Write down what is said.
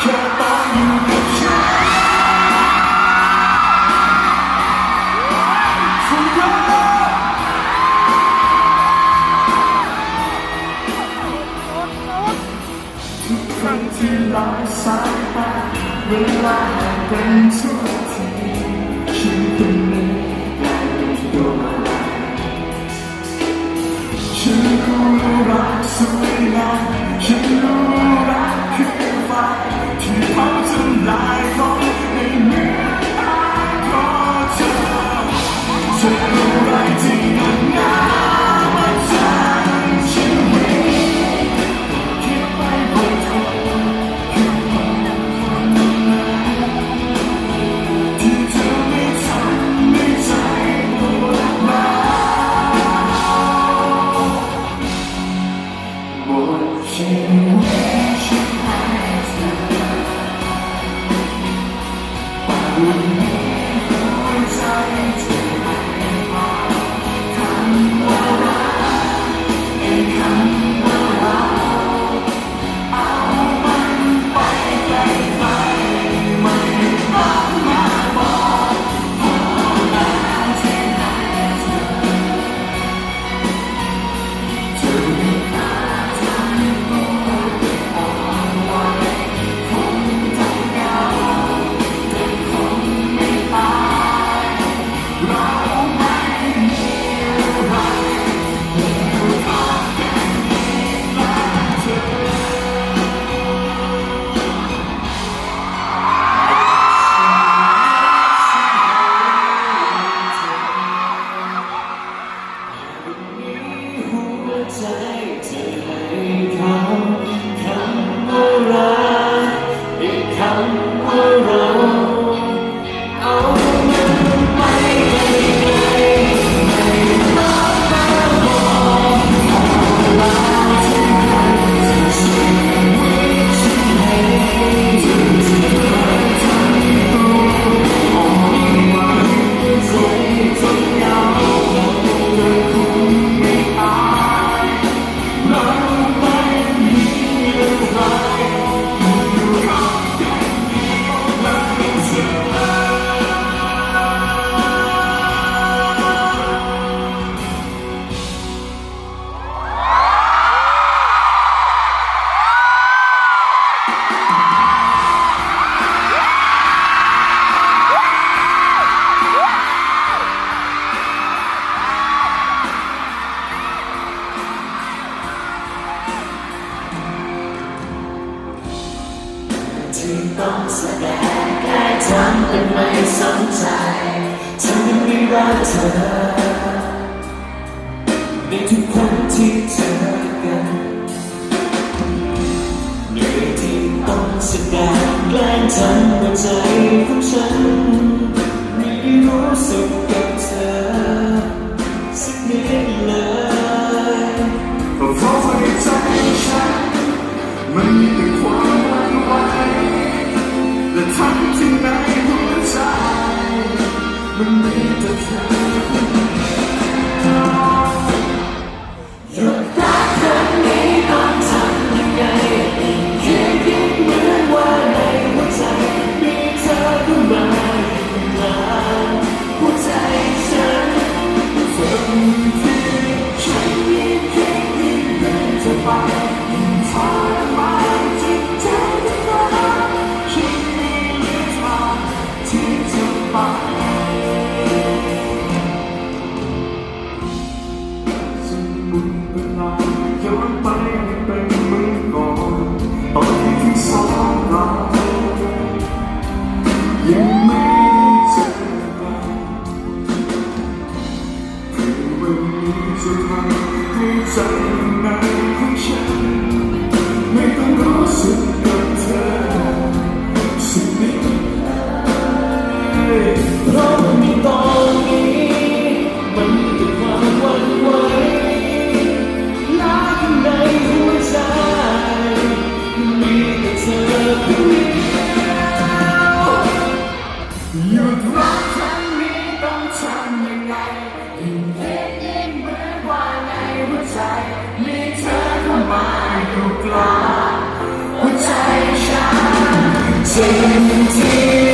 ค่ต้องอยู่กับฉันสุดยอดทุกครั้งที่ลาสายตาเวลาเป็นทุกทีฉันคนนี้ได้ตัวมาฉันรู้รักสวยงามฉันรู้รักคือไฟที่เผาทำลายคนในเมื่ออายเพราะเธอเธอรู้ไรที่งดงามมาจากชีวิตคิดไปบนเธอคือคนนั้นที่เธอไม่ทำให้ใจปวดร้าวหมดชีวิตฉันให้เธอวันนี้หัวใจเธอให้พอคำว่ารักเองคำว่าเราเอามันไปไกลไปไม่ต้องมาบอกพอแล้วที่ให้เธอเธอไม่อาจทำตัวอ่อนไหวคงต้องเหงาแต่คงไม่ตายเราไม่มีอะไรเราทำกันเองและเธอหัวใจเธอให้เขาคำว่ารักอีกคำว่าเราเอามันไปไกลๆไม่ต้องมาบอกพอแล้วที่ให้เธอชีวิตฉันให้เธอที่เคยทำตัวอ่อนไหวคงต้องเหงาแต่คงไม่ตายเราไม่มีอะไรอยู่กับกันเองและเธที่ต้องแสดงแค่ทำเป็นไม่สนใจทำเป็นไม่รักเธอในทุกครั้งที่เจอกันเหนื่อยที่ต้องแสดงแกล้งทำว่าใจของฉันไม่ได้รู้สึกกับเธอสักนิดเลยเพราะว่าในใจฉันมันมีแต่ความหวั่นไหวและทั้งที่ในหัวใจมันมีแต่เธอหยุดรักครั้งนี้ต้องทำยังไงคิดเหมือนว่าในหัวใจมีเธอเข้ามาอยู่นานหัวใจฉันเธอที่ฉันยิ่งคิดยิ่งเดินจะไปยิ่งทรมานจิตใจทุกครั้งฉันมีทางที่จะไปสมมุติเวลาย้อนไปให้เป็นเหมือนก่อนตอนที่ทั้งสองเรายังไม่ได้เจอกันคือวันนี้จะทำให้ใจในของฉันไม่ต้องรู้สึกกับเธอสักนิดเลยเพราะวันนี้ตอนนี้มันมีแต่ความหวั่นไหวและข้างในหัวใจมีแต่เธอผู้เดียวหยุดรักครั้งนี้ต้องทำยังไงยิ่งเห็นยิ่งเหมือนว่าในหัวใจมีเธอเข้ามาอยู่กลางหัวใจฉัน สิ่งที่